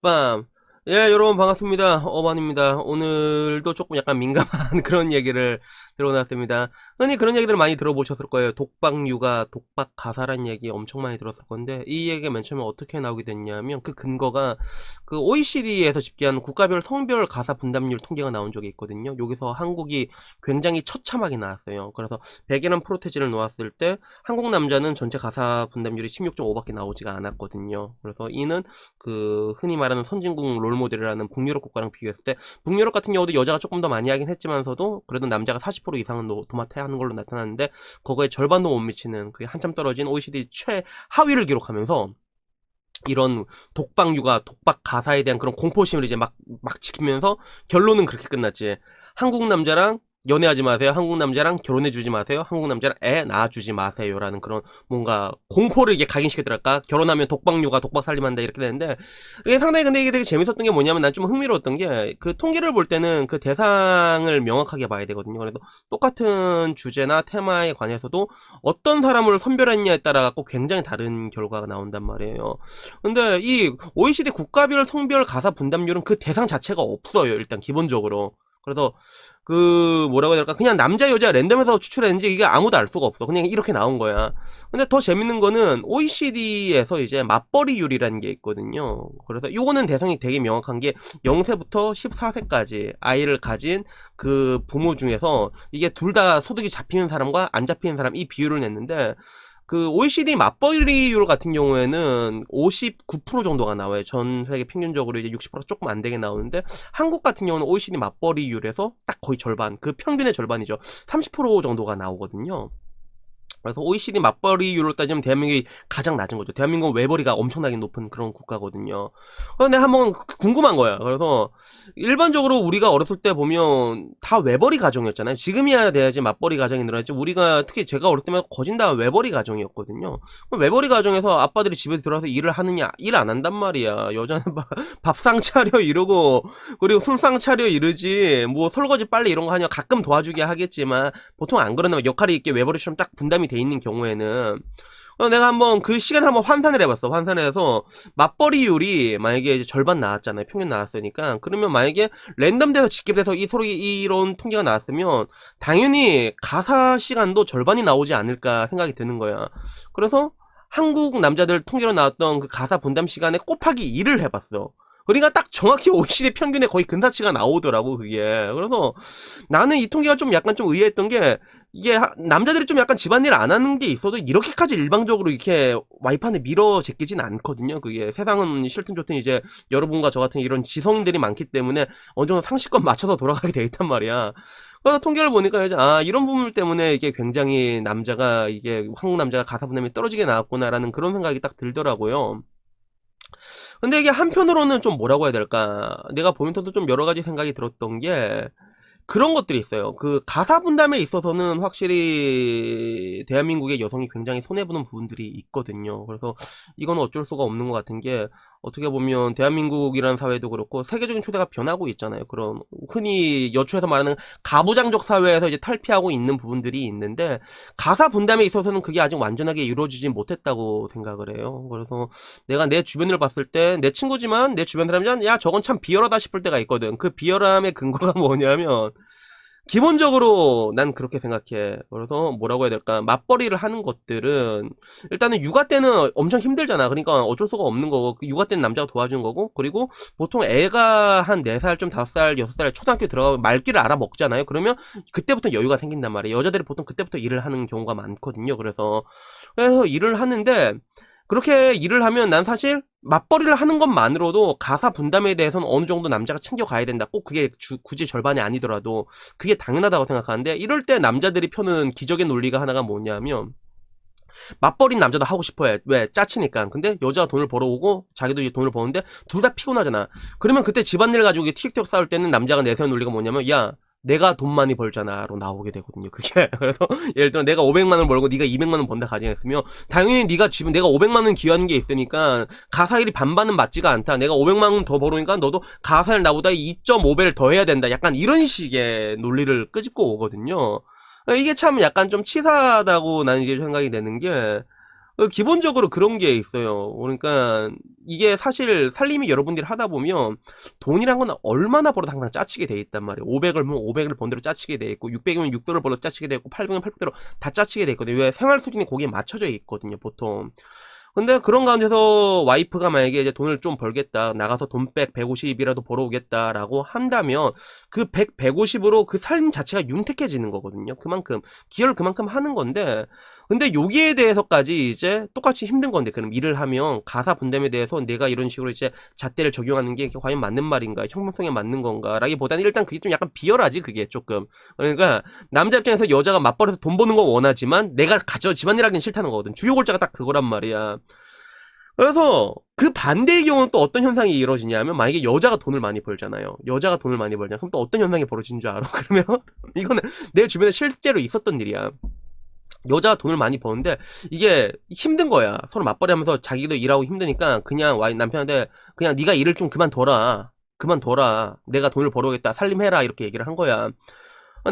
빰. 예, 여러분 반갑습니다. 어반입니다. 오늘도 조금 약간 민감한 그런 얘기를 들어놨습니다. 흔히 그런 얘기들 많이 들어보셨을 거예요. 독박 육아, 독박 가사란 얘기 엄청 많이 들었을 건데, 이 얘기가 맨 처음에 어떻게 나오게 됐냐면, 그 근거가 그 OECD에서 집계한 국가별 성별 가사 분담률 통계가 나온 적이 있거든요. 여기서 한국이 굉장히 처참하게 나왔어요. 그래서 100이라는 프로테지를 놓았을 때, 한국 남자는 전체 가사 분담률이 16.5밖에 나오지가 않았거든요. 그래서 이는 그 흔히 말하는 선진국 롤모델이라는 북유럽 국가랑 비교했을 때 북유럽 같은 경우도 여자가 조금 더 많이 하긴 했지만서도 그래도 남자가 40% 이상은 도맡아 하는 걸로 나타났는데 그거의 절반도 못 미치는 그게 한참 떨어진 OECD 최하위를 기록하면서 이런 독박 육아, 독박 가사에 대한 그런 공포심을 이제 막 지키면서 결론은 그렇게 끝났지. 한국 남자랑 연애하지 마세요. 한국 남자랑 결혼해주지 마세요. 한국 남자랑 애 낳아주지 마세요라는 그런 뭔가 공포를 이게 각인시켰더랄까. 결혼하면 독박 육아, 독박 살림한다 이렇게 되는데 이게 상당히 근데 이게 되게 재밌었던 게 뭐냐면 난 좀 흥미로웠던 게 그 통계를 볼 때는 그 대상을 명확하게 봐야 되거든요. 그래도 똑같은 주제나 테마에 관해서도 어떤 사람을 선별했냐에 따라 갖고 굉장히 다른 결과가 나온단 말이에요. 근데 이 OECD 국가별 성별 가사 분담률은 그 대상 자체가 없어요. 일단 기본적으로. 그래서 그 뭐라고 해야 될까 그냥 남자 여자 랜덤에서 추출했는지 이게 아무도 알 수가 없어. 그냥 이렇게 나온 거야. 근데 더 재밌는 거는 OECD에서 이제 맞벌이율이라는 게 있거든요. 그래서 요거는 대상이 되게 명확한 게 0세부터 14세까지 아이를 가진 그 부모 중에서 이게 둘 다 소득이 잡히는 사람과 안 잡히는 사람 이 비율을 냈는데 그 OECD 맞벌이율 같은 경우에는 59% 정도가 나와요. 전 세계 평균적으로 이제 60% 조금 안 되게 나오는데 한국 같은 경우는 OECD 맞벌이율에서 딱 거의 절반, 그 평균의 절반이죠. 30% 정도가 나오거든요. 그래서 OECD 맞벌이율로 따지면 대한민국이 가장 낮은 거죠. 대한민국은 외벌이가 엄청나게 높은 그런 국가거든요. 근데 한번 궁금한 거야. 그래서 일반적으로 우리가 어렸을 때 보면 다 외벌이 가정이었잖아요. 지금이야 돼야지 맞벌이 가정이 늘어났지. 우리가 특히 제가 어릴 때만 거진 다 외벌이 가정이었거든요. 외벌이 가정에서 아빠들이 집에 들어와서 일을 하느냐? 일 안 한단 말이야. 여자는 밥상 차려 이러고 그리고 술상 차려 이러지. 뭐 설거지 빨래 이런 거 하냐 가끔 도와주게 하겠지만 보통 안 그러나 역할이 이렇게 외벌이처럼 딱 분담이 돼 있는 경우에는 내가 한번 그 시간을 한번 환산을 해봤어. 환산해서 맞벌이율이 만약에 이제 절반 나왔잖아요. 평균 나왔으니까 그러면 만약에 랜덤돼서 집계돼서 이 서로 이런 통계가 나왔으면 당연히 가사 시간도 절반이 나오지 않을까 생각이 드는 거야. 그래서 한국 남자들 통계로 나왔던 그 가사 분담 시간에 곱하기 2를 해봤어. 그러니까 딱 정확히 OECD 평균에 거의 근사치가 나오더라고 그게. 그래서 나는 이 통계가 좀 약간 좀 의외했던 게 이게 남자들이 좀 약간 집안일 안 하는 게 있어도 이렇게까지 일방적으로 이렇게 와이판에 밀어 제끼진 않거든요. 그게 세상은 싫든 좋든 이제 여러분과 저 같은 이런 지성인들이 많기 때문에 어느 정도 상식권 맞춰서 돌아가게 돼 있단 말이야. 그래서 통계를 보니까 이제 이런 부분 때문에 이게 굉장히 남자가 이게 한국 남자가 가사 분담이 떨어지게 나왔구나라는 그런 생각이 딱 들더라고요. 근데 이게 한편으로는 좀 뭐라고 해야 될까? 내가 보면서도 좀 여러 가지 생각이 들었던 게 그런 것들이 있어요. 그 가사 분담에 있어서는 확실히 대한민국의 여성이 굉장히 손해보는 부분들이 있거든요. 그래서 이건 어쩔 수가 없는 것 같은 게 어떻게 보면 대한민국이라는 사회도 그렇고 세계적인 추세가 변하고 있잖아요. 그런 흔히 여초에서 말하는 가부장적 사회에서 이제 탈피하고 있는 부분들이 있는데 가사 분담에 있어서는 그게 아직 완전하게 이루어지지 못했다고 생각을 해요. 그래서 내가 내 주변을 봤을 때 내 친구지만 내 주변 사람이 야 저건 참 비열하다 싶을 때가 있거든. 그 비열함의 근거가 뭐냐면 기본적으로 난 그렇게 생각해. 그래서 뭐라고 해야 될까? 맞벌이를 하는 것들은 일단은 육아 때는 엄청 힘들잖아. 그러니까 어쩔 수가 없는 거고 그 육아 때는 남자가 도와주는 거고 그리고 보통 애가 한 4살 좀 5살 6살 초등학교 들어가고 말귀를 알아먹잖아요. 그러면 그때부터 여유가 생긴단 말이에요. 여자들이 보통 그때부터 일을 하는 경우가 많거든요. 그래서 일을 하는데 그렇게 일을 하면 난 사실 맞벌이를 하는 것만으로도 가사 분담에 대해서는 어느 정도 남자가 챙겨가야 된다. 꼭 그게 굳이 절반이 아니더라도 그게 당연하다고 생각하는데 이럴 때 남자들이 펴는 기적의 논리가 하나가 뭐냐면 맞벌이는 남자도 하고 싶어해. 왜? 짜치니까. 근데 여자가 돈을 벌어오고 자기도 이제 돈을 버는데 둘 다 피곤하잖아. 그러면 그때 집안일 가지고 틱틱 싸울 때는 남자가 내세운 논리가 뭐냐면 야 내가 돈 많이 벌잖아로 나오게 되거든요. 그게 그래서 예를 들어 내가 500만 원 벌고 네가 200만 원 번다 가정했으면 당연히 네가 지금 내가 500만 원 기여하는 게 있으니까 가사일이 반반은 맞지가 않다. 내가 500만 원 더 벌으니까 너도 가사일 나보다 2.5배를 더 해야 된다. 약간 이런 식의 논리를 끄집고 오거든요. 이게 참 약간 좀 치사하다고 나는 이제 생각이 되는 게 기본적으로 그런 게 있어요. 그러니까 이게 사실 살림이 여러분들이 하다 보면 돈이란 건 얼마나 벌어도 항상 짜치게 돼 있단 말이에요. 500을 500을 번 대로 짜치게 돼 있고 600이면 600을 벌어 짜치게 돼 있고 800이면 800대로 다 짜치게 돼 있거든요. 왜 생활 수준이 거기에 맞춰져 있거든요, 보통. 근데 그런 가운데서 와이프가 만약에 이제 돈을 좀 벌겠다, 나가서 돈 150이라도 벌어오겠다라고 한다면 그 100, 150으로 그 삶 자체가 윤택해지는 거거든요. 그만큼 기여를 그만큼 하는 건데, 근데 여기에 대해서까지 이제 똑같이 힘든 건데, 그럼 일을 하면 가사 분담에 대해서 내가 이런 식으로 이제 잣대를 적용하는 게 과연 맞는 말인가, 형평성에 맞는 건가라기보다는 일단 그게 좀 약간 비열하지, 그게 조금. 그러니까 남자 입장에서 여자가 맞벌이해서 돈 버는 거 원하지만 내가 집안일 하기는 싫다는 거거든. 주요 골자가 딱 그거란 말이야. 그래서 그 반대의 경우는 또 어떤 현상이 이루어지냐면, 만약에 여자가 돈을 많이 벌잖아요. 여자가 돈을 많이 벌냐? 그럼 또 어떤 현상이 벌어지는 줄 알아? 그러면 이거는 내 주변에 실제로 있었던 일이야. 여자가 돈을 많이 버는데 이게 힘든 거야. 서로 맞벌이 하면서 자기도 일하고 힘드니까 그냥 남편한테 그냥 네가 일을 좀 그만둬라. 그만둬라. 내가 돈을 벌어오겠다. 살림해라. 이렇게 얘기를 한 거야.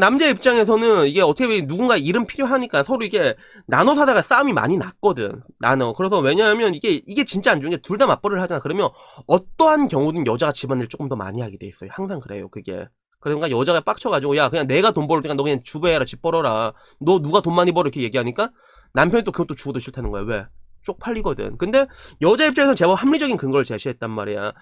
남자 입장에서는 이게 어떻게 보면 누군가 일은 필요하니까 서로 이게 나눠 사다가 싸움이 많이 났거든. 나눠. 그래서 왜냐하면 이게 진짜 안 좋은 게 둘 다 맞벌이를 하잖아. 그러면 어떠한 경우든 여자가 집안일 조금 더 많이 하게 돼 있어요. 항상 그래요, 그게. 그러니까 여자가 빡쳐가지고, 야, 그냥 내가 돈 벌을 테니까 너 그냥 주부해라, 집 벌어라. 너 누가 돈 많이 벌어, 이렇게 얘기하니까 남편이 또 그것도 죽어도 싫다는 거야. 왜? 쪽팔리거든. 근데 여자 입장에서 제법 합리적인 근거를 제시했단 말이야.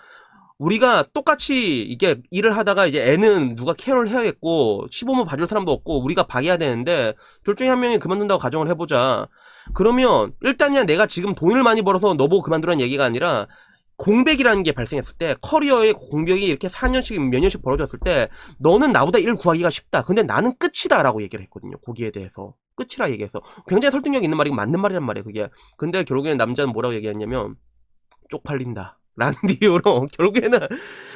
우리가 똑같이 이게 일을 하다가 이제 애는 누가 케어를 해야겠고 시부모 봐줄 사람도 없고 우리가 봐야 되는데 둘 중에 한 명이 그만둔다고 가정을 해보자. 그러면 일단이야 내가 지금 돈을 많이 벌어서 너 보고 그만두라는 얘기가 아니라, 공백이라는 게 발생했을 때, 커리어의 공백이 이렇게 4년씩 몇 년씩 벌어졌을 때 너는 나보다 일 구하기가 쉽다. 근데 나는 끝이다 라고 얘기를 했거든요. 거기에 대해서 끝이라 얘기해서 굉장히 설득력 있는 말이고 맞는 말이란 말이에요, 그게. 근데 결국에는 남자는 뭐라고 얘기했냐면 쪽팔린다 라는 이유로 결국에는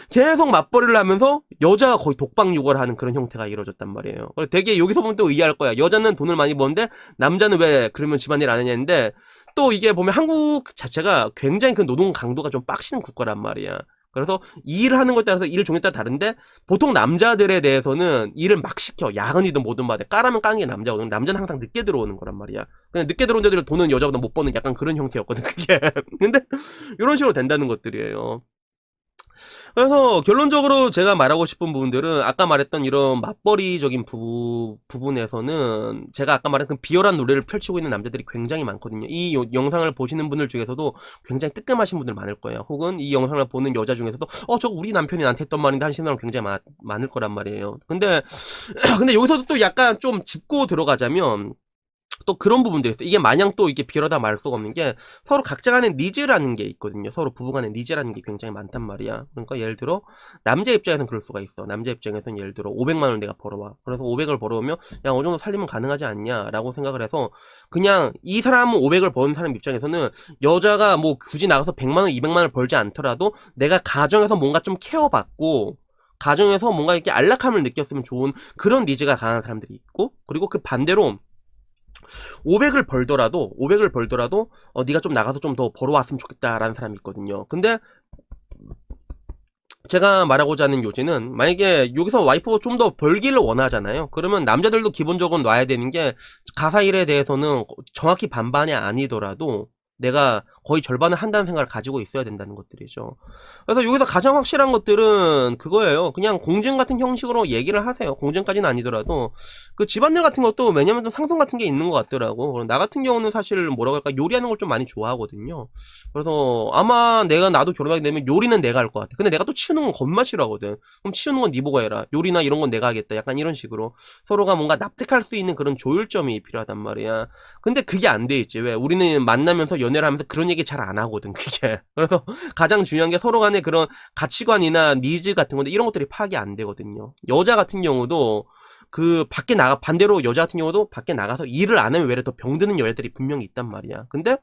계속 맞벌이를 하면서 여자가 거의 독박 육아를 하는 그런 형태가 이루어졌단 말이에요. 되게 여기서 보면 또 의아할 거야. 여자는 돈을 많이 버는데 남자는 왜 그러면 집안일 안 하냐는데, 또 이게 보면 한국 자체가 굉장히 그 노동 강도가 좀 빡시는 국가란 말이야. 그래서 이 일을 하는 것에 따라서 일 종류에 따라 다른데, 보통 남자들에 대해서는 일을 막 시켜. 야근이든 뭐든 말해. 까라면 까는 게 남자거든. 남자는 항상 늦게 들어오는 거란 말이야. 그냥 늦게 들어온 자들 돈은 여자보다 못 버는 약간 그런 형태였거든, 그게. 근데 이런 식으로 된다는 것들이에요. 그래서 결론적으로 제가 말하고 싶은 부분들은, 아까 말했던 이런 맞벌이적인 부분에서는 제가 아까 말한 그 비열한 노래를 펼치고 있는 남자들이 굉장히 많거든요. 이 영상을 보시는 분들 중에서도 굉장히 뜨끔하신 분들 많을 거예요. 혹은 이 영상을 보는 여자 중에서도 저거 우리 남편이 나한테 했던 말인데 하시는 사람 굉장히 많을 거란 말이에요. 근데 근데 여기서도 또 약간 좀 짚고 들어가자면, 또 그런 부분들이 있어요. 이게 마냥 또 이게 비열하다 말 수가 없는 게, 서로 각자 간의 니즈라는 게 있거든요. 서로 부부 간의 니즈라는 게 굉장히 많단 말이야. 그러니까 예를 들어 남자 입장에서는 그럴 수가 있어. 남자 입장에서는 예를 들어 500만 원 내가 벌어와. 그래서 500을 벌어오면 야, 어느 정도 살림은 가능하지 않냐 라고 생각을 해서, 그냥 이 사람은 500을 버는 사람 입장에서는 여자가 뭐 굳이 나가서 100만 원 200만 원을 벌지 않더라도 내가 가정에서 뭔가 좀 케어받고 가정에서 뭔가 이렇게 안락함을 느꼈으면 좋은 그런 니즈가 강한 사람들이 있고, 그리고 그 반대로 500을 벌더라도 네가 좀 나가서 좀 더 벌어왔으면 좋겠다라는 사람이 있거든요. 근데 제가 말하고자 하는 요지는, 만약에 여기서 와이프가 좀 더 벌기를 원하잖아요. 그러면 남자들도 기본적으로 놔야 되는 게, 가사 일에 대해서는 정확히 반반이 아니더라도 내가 거의 절반을 한다는 생각을 가지고 있어야 된다는 것들이죠. 그래서 여기서 가장 확실한 것들은 그거예요. 그냥 공증 같은 형식으로 얘기를 하세요. 공증까지는 아니더라도 그 집안일 같은 것도, 왜냐면 좀 상성 같은 게 있는 것 같더라고. 나 같은 경우는 사실 뭐라고 할까, 요리하는 걸 좀 많이 좋아하거든요. 그래서 아마 나도 결혼하게 되면 요리는 내가 할 것 같아. 근데 내가 또 치우는 건 겁나 싫어하거든. 그럼 치우는 건 네 보고 해라. 요리나 이런 건 내가 하겠다. 약간 이런 식으로 서로가 뭔가 납득할 수 있는 그런 조율점이 필요하단 말이야. 근데 그게 안 돼 있지. 왜? 우리는 만나면서 연애를 하면서 그런 얘기 잘 안 하거든, 그게. 그래서 가장 중요한 게 서로 간의 그런 가치관이나 니즈 같은 건데, 이런 것들이 파악이 안 되거든요. 여자 같은 경우도 반대로 여자 같은 경우도 밖에 나가서 일을 안 하면 외래 더 병드는 여자들이 분명히 있단 말이야. 근데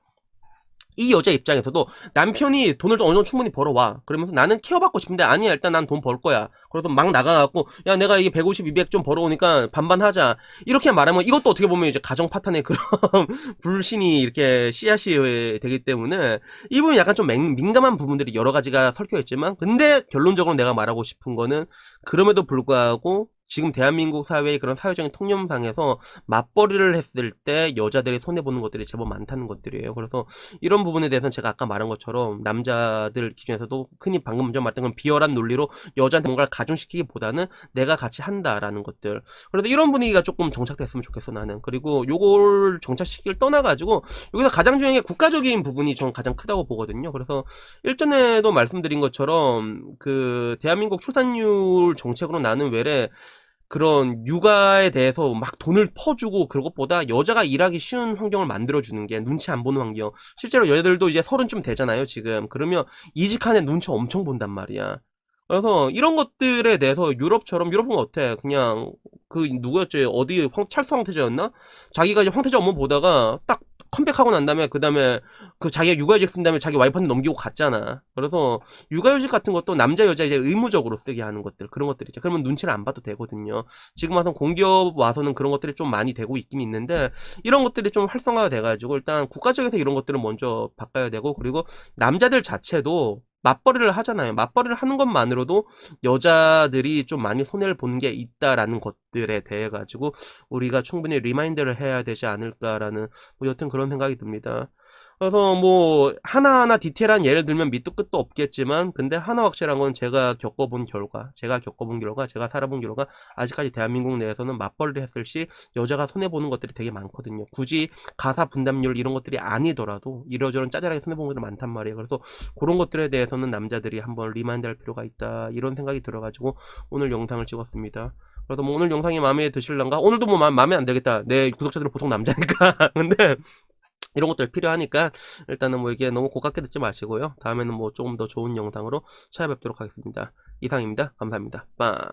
이 여자 입장에서도 남편이 돈을 좀 어느 정도 충분히 벌어와. 그러면서 나는 케어받고 싶은데, 아니야, 일단 난 돈 벌 거야. 그래서 막 나가갖고, 야, 내가 이게 150, 200 좀 벌어오니까 반반 하자. 이렇게 말하면 이것도 어떻게 보면 이제 가정 파탄의 그런 불신이 이렇게 씨앗이 되기 때문에, 이 부분이 약간 좀 민감한 부분들이 여러 가지가 설켜 있지만, 근데 결론적으로 내가 말하고 싶은 거는, 그럼에도 불구하고 지금 대한민국 사회의 그런 사회적인 통념상에서 맞벌이를 했을 때 여자들이 손해보는 것들이 제법 많다는 것들이에요. 그래서 이런 부분에 대해서는 제가 아까 말한 것처럼 남자들 기준에서도 흔히 방금 전 말했던 건 비열한 논리로 여자한테 뭔가를 가중시키기보다는 내가 같이 한다라는 것들. 그래서 이런 분위기가 조금 정착됐으면 좋겠어 나는. 그리고 요걸 정착시키기를 떠나가지고 여기서 가장 중요한 게 국가적인 부분이 전 가장 크다고 보거든요. 그래서 일전에도 말씀드린 것처럼 그 대한민국 출산율 정책으로 나는 외래 그런 육아에 대해서 막 돈을 퍼주고 그것보다 여자가 일하기 쉬운 환경을 만들어주는 게 눈치 안 보는 환경. 실제로 여자들도 이제 30쯤 되잖아요, 지금. 그러면 이직한 애 눈치 엄청 본단 말이야. 그래서 이런 것들에 대해서 유럽처럼 유럽은 어때? 그냥 그 누구였지? 어디 찰스 황태자였나? 자기가 이제 황태자 업무 보다가 딱 컴백하고 난 다음에 그 다음에 그 자기가 육아휴직 쓴 다음에 자기 와이프한테 넘기고 갔잖아. 그래서 육아휴직 같은 것도 남자 여자 이제 의무적으로 쓰게 하는 것들 그런 것들 있죠. 그러면 눈치를 안 봐도 되거든요. 지금 와서 공기업 와서는 그런 것들이 좀 많이 되고 있긴 있는데 이런 것들이 좀 활성화가 돼가지고 일단 국가적에서 이런 것들을 먼저 바꿔야 되고 그리고 남자들 자체도 맞벌이를 하잖아요. 맞벌이를 하는 것만으로도 여자들이 좀 많이 손해를 보는 게 있다라는 것들에 대해 가지고 우리가 충분히 리마인드를 해야 되지 않을까라는 뭐 여튼 그런 생각이 듭니다. 그래서 뭐 하나하나 디테일한 예를 들면 밑도 끝도 없겠지만 근데 하나 확실한 건 제가 살아본 결과 아직까지 대한민국 내에서는 맞벌이를 했을 시 여자가 손해보는 것들이 되게 많거든요. 굳이 가사 분담률 이런 것들이 아니더라도 이러저런 짜잘하게 손해보는 것들이 많단 말이에요. 그래서 그런 것들에 대해서는 남자들이 한번 리마인드 할 필요가 있다 이런 생각이 들어가지고 오늘 영상을 찍었습니다. 그래서 뭐 오늘 영상이 마음에 드실란가? 오늘도 뭐 마음에 안 들겠다. 내 구독자들은 보통 남자니까. 근데 이런 것들 필요하니까 일단은 뭐 이게 너무 고깝게 듣지 마시고요. 다음에는 뭐 조금 더 좋은 영상으로 찾아뵙도록 하겠습니다. 이상입니다. 감사합니다. 빰.